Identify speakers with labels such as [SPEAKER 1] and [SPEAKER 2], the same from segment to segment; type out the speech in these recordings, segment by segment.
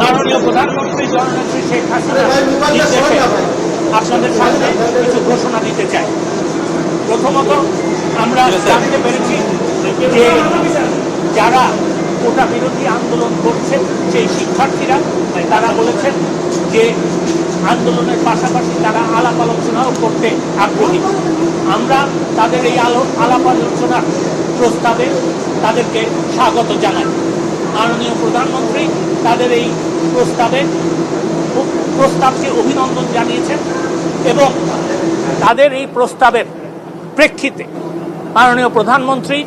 [SPEAKER 1] মাননীয় প্রধানমন্ত্রী জননেত্রী শেখ হাসিনা নির্দেশে আপনাদের সামনে কিছু ঘোষণা দিতে চাই। প্রথমত, আমরা জানতে পেরেছি যে যারা কোটা বিরোধী আন্দোলন করছেন সেই শিক্ষার্থীরা তারা বলেছেন যে আন্দোলনের পাশাপাশি তারা আলাপ আলোচনাও করতে আগ্রহী। আমরা তাদের এই আলাপ আলোচনার প্রস্তাবে তাদেরকে স্বাগত জানাই। মাননীয় প্রধানমন্ত্রী তাদের এই প্রস্তাবকে অভিনন্দন জানিয়েছেন এবং তাদের এই প্রস্তাবের প্রেক্ষিতে মাননীয় প্রধানমন্ত্রী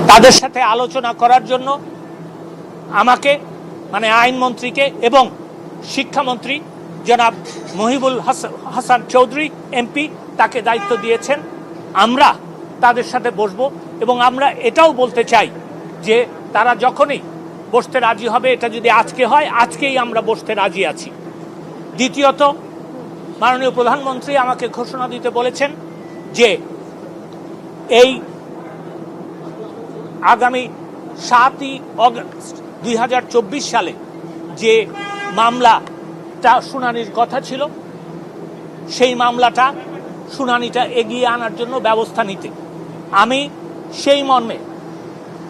[SPEAKER 1] তাদের সাথে আলোচনা করার জন্য আমাকে আইনমন্ত্রীকে এবং শিক্ষামন্ত্রী জনাব মহিবুল হাসান চৌধুরী এমপি তাকে দায়িত্ব দিয়েছেন। আমরা তাদের সাথে বসবো এবং আমরা এটাও বলতে চাই যে তারা যখনই বসতে রাজি হবে, এটা যদি আজকে হয় আজকেই আমরা বসতে রাজি আছি। দ্বিতীয়ত, মাননীয় প্রধানমন্ত্রী আমাকে ঘোষণা দিতে বলেছেন যে এই আগামী 7ই অগস্ট 2024 সালে যে মামলাটা শুনানির কথা ছিল সেই শুনানিটা এগিয়ে আনার জন্য ব্যবস্থা নিতে আমি সেই মর্মে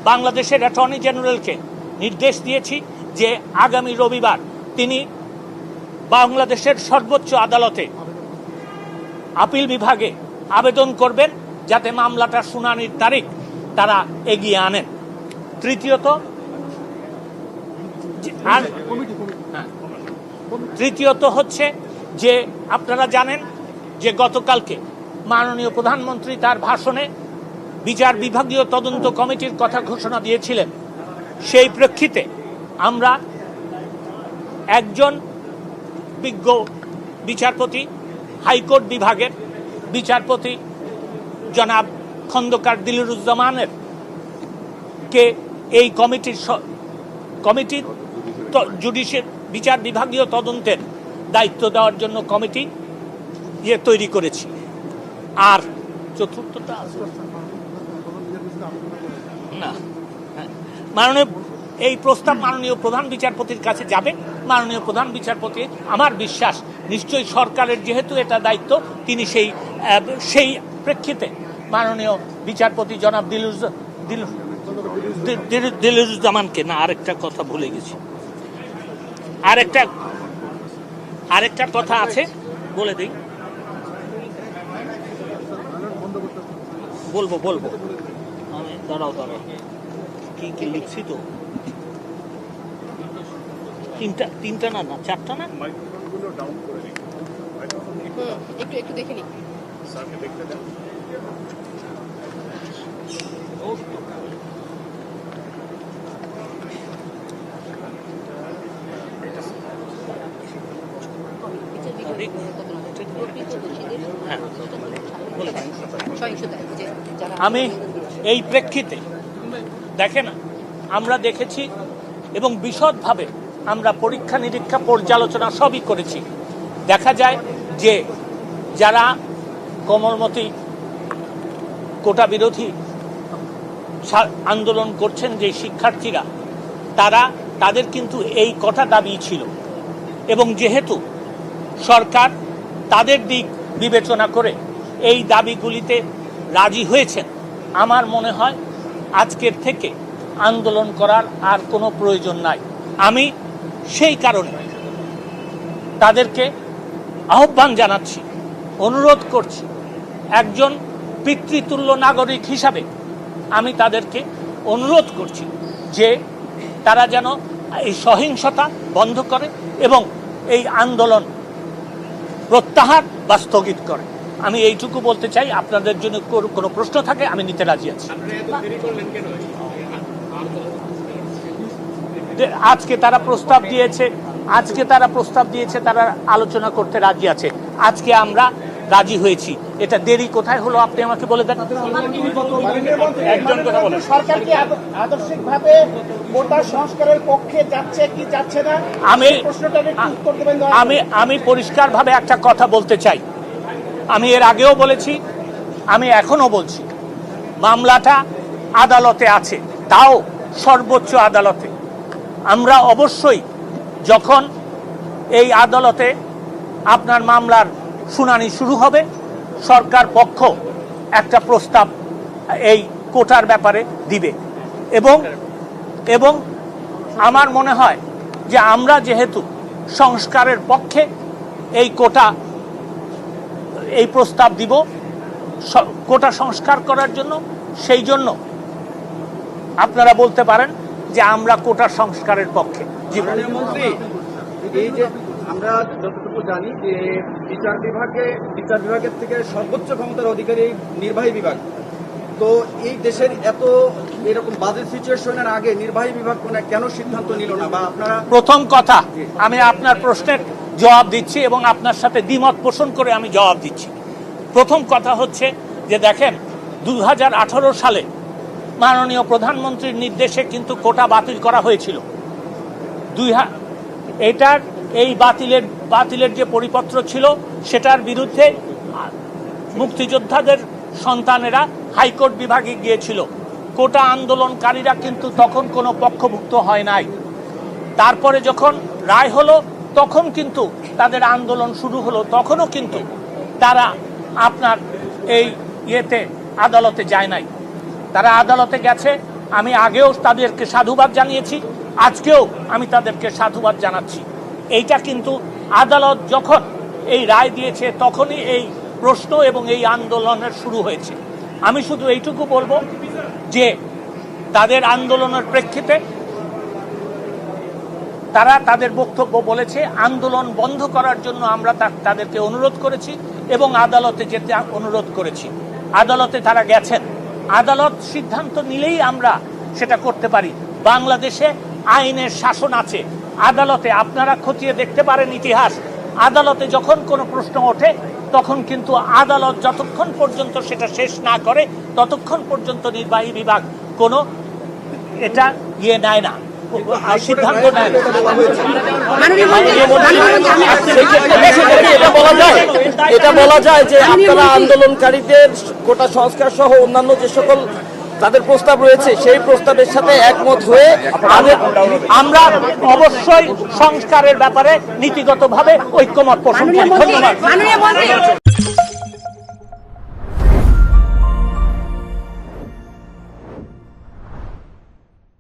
[SPEAKER 1] বাংলাদেশের অ্যাটর্নি জেনারেলকে নির্দেশ দিয়েছি যে আগামী রবিবার তিনি বাংলাদেশের সর্বোচ্চ আদালতে আপিল বিভাগে আবেদন করবেন যাতে মামলাটার শুনানির তারিখ তারা এগিয়ে আনেন। তৃতীয়ত হচ্ছে যে আপনারা জানেন যে গতকালকে মাননীয় প্রধানমন্ত্রী তার ভাষণে বিচার বিভাগীয় তদন্ত কমিটির কথা ঘোষণা দিয়েছিলেন। সেই প্রেক্ষিতে আমরা একজন বিজ্ঞ বিচারপতি, হাইকোর্ট বিভাগের বিচারপতি জনাব খন্দকার দিলুরুজ্জামানের কে এই কমিটির জুডিশিয়াল বিচার বিভাগীয় তদন্তের দায়িত্ব দেওয়ার জন্য কমিটি তৈরি করেছি। আর চতুর্থটা না, এই প্রস্তাব মাননীয় প্রধান বিচারপতির কাছে যাবে। মাননীয় প্রধান বিচারপতি, আমার বিশ্বাস, নিশ্চয়ই সরকারের যেহেতু এটা দায়িত্ব, তিনি সেই প্রেক্ষিতে মাননীয় বিচারপতি জনাব দিলুরুজ্জামানকে আরেকটা কথা ভুলে গেছি, আরেকটা কথা আছে বলে দিই, বলবো আমি দাঁড়াও কি লিখছি তো, তিনটা না চারটা না,
[SPEAKER 2] একটু দেখে নি।
[SPEAKER 1] আমি এই প্রেক্ষিতে দেখেন আমরা দেখেছি এবং বিশদভাবে আমরা পরীক্ষা নিরীক্ষা পর্যালোচনা সবই করেছি। দেখা যায় যে যারা কোমলমতি কোটা বিরোধী আন্দোলন করছেন যে শিক্ষার্থীরা, তাদের কিন্তু এই কটা দাবি ছিল এবং যেহেতু সরকার তাদের দিক বিবেচনা করে এই দাবিগুলিতে রাজি হয়েছেন, আমার মনে হয় আজকের থেকে আন্দোলন করার আর কোনো প্রয়োজন নাই। আমি সেই কারণে তাদেরকে আহ্বান জানাচ্ছি, অনুরোধ করছি, একজন পিতৃতুল্য নাগরিক হিসাবে আমি তাদেরকে অনুরোধ করছি যে তারা যেন এই সহিংসতা বন্ধ করে এবং এই আন্দোলন প্রত্যাহার বা স্থগিত করে। আমি এইটুকু বলতে চাই। আপনাদের জন্য কোনো প্রশ্ন থাকে আমি নিতে রাজি আছি। আজকে তারা প্রস্তাব দিয়েছে, তারা আলোচনা করতে রাজি আছে। আজকে আমরা রাজি হয়েছি, এটা দেরি কোথায় হলো আপনি আমাকে বলে দেন।
[SPEAKER 3] সরকার কি আদর্শিকভাবে কোটা সংস্কারের পক্ষে যাচ্ছে কি যাচ্ছে না,
[SPEAKER 1] আমি পরিষ্কারভাবে একটা কথা বলতে চাই। আমি এর আগেও বলেছি, আমি এখনো বলছি, মামলাটা আদালতে আছে, তাও সর্বোচ্চ আদালতে। আমরা অবশ্যই যখন এই আদালতে আপনার মামলার শুনানি শুরু হবে, সরকার পক্ষ একটা প্রস্তাব এই কোটার ব্যাপারে দিবে এবং আমার মনে হয় যে আমরা যেহেতু সংস্কারের পক্ষে এই প্রস্তাব দিব কোটা সংস্কার করার জন্য, সেই জন্য আপনারা বলতে পারেন যে আমরা কোটা সংস্কারের পক্ষে।
[SPEAKER 4] মাননীয় মন্ত্রী, এই যে আমরা যতটুকু জানি যে বিচার বিভাগের থেকে সর্বোচ্চ ক্ষমতার অধিকারী নির্বাহী বিভাগ, তো এই দেশের এত এরকম বাজে সিচুয়েশনের আগে নির্বাহী বিভাগ কেন সিদ্ধান্ত নিল না? বা আপনারা
[SPEAKER 1] প্রথম কথা, আমি আপনার প্রশ্নের জবাব দিচ্ছি এবং আপনার সাথে দ্বিমত পোষণ করে আমি জবাব দিচ্ছি। প্রথম কথা হচ্ছে যে দেখেন, 2018 সালে মাননীয় প্রধানমন্ত্রীর নির্দেশে কিন্তু কোটা বাতিল করা হয়েছিল। এই বাতিলের যে পরিপত্র ছিল সেটার বিরুদ্ধে মুক্তিযোদ্ধাদের সন্তানেরা হাইকোর্ট বিভাগে গিয়েছিল। কোটা আন্দোলনকারীরা কিন্তু তখন কোনো পক্ষভুক্ত হয় নাই। তারপরে যখন রায় হলো তখন কিন্তু তাদের আন্দোলন শুরু হলো, তখনও কিন্তু তারা আপনার এই আদালতে যায় নাই। তারা আদালতে গেছে, আমি আগেও তাদেরকে সাধুবাদ জানিয়েছি, আজকেও আমি তাদেরকে সাধুবাদ জানাচ্ছি। এইটা কিন্তু আদালত যখন এই রায় দিয়েছে তখনই এই প্রশ্ন এবং এই আন্দোলনের শুরু হয়েছে। আমি শুধু এইটুকু বলবো যে তাদের আন্দোলনের প্রেক্ষিতে তারা তাদের বক্তব্য বলেছে, আন্দোলন বন্ধ করার জন্য আমরা তাদেরকে অনুরোধ করেছি এবং আদালতে যেতে অনুরোধ করেছি। আদালতে তারা গেছেন, আদালত সিদ্ধান্ত নিলেই আমরা সেটা করতে পারি। বাংলাদেশে আইনের শাসন আছে। আদালতে আপনারা খতিয়ে দেখতে পারেন ইতিহাস, আদালতে যখন কোনো প্রশ্ন ওঠে তখন কিন্তু আদালত যতক্ষণ পর্যন্ত সেটা শেষ না করে ততক্ষণ পর্যন্ত নির্বাহী বিভাগ কোনো নেয় না, সিদ্ধান্ত নেয় না।
[SPEAKER 5] এটা বলা যায় যে আপনারা আন্দোলনকারীদের কোটা সংস্কার সহ অন্যান্য যে সকল তাদের প্রস্তাব রয়েছে সেই প্রস্তাবের সাথে একমত হয়ে
[SPEAKER 1] আমরা অবশ্যই সংস্কারের ব্যাপারে নীতিগতভাবে ঐক্যমত পোষণ করি। ধন্যবাদ।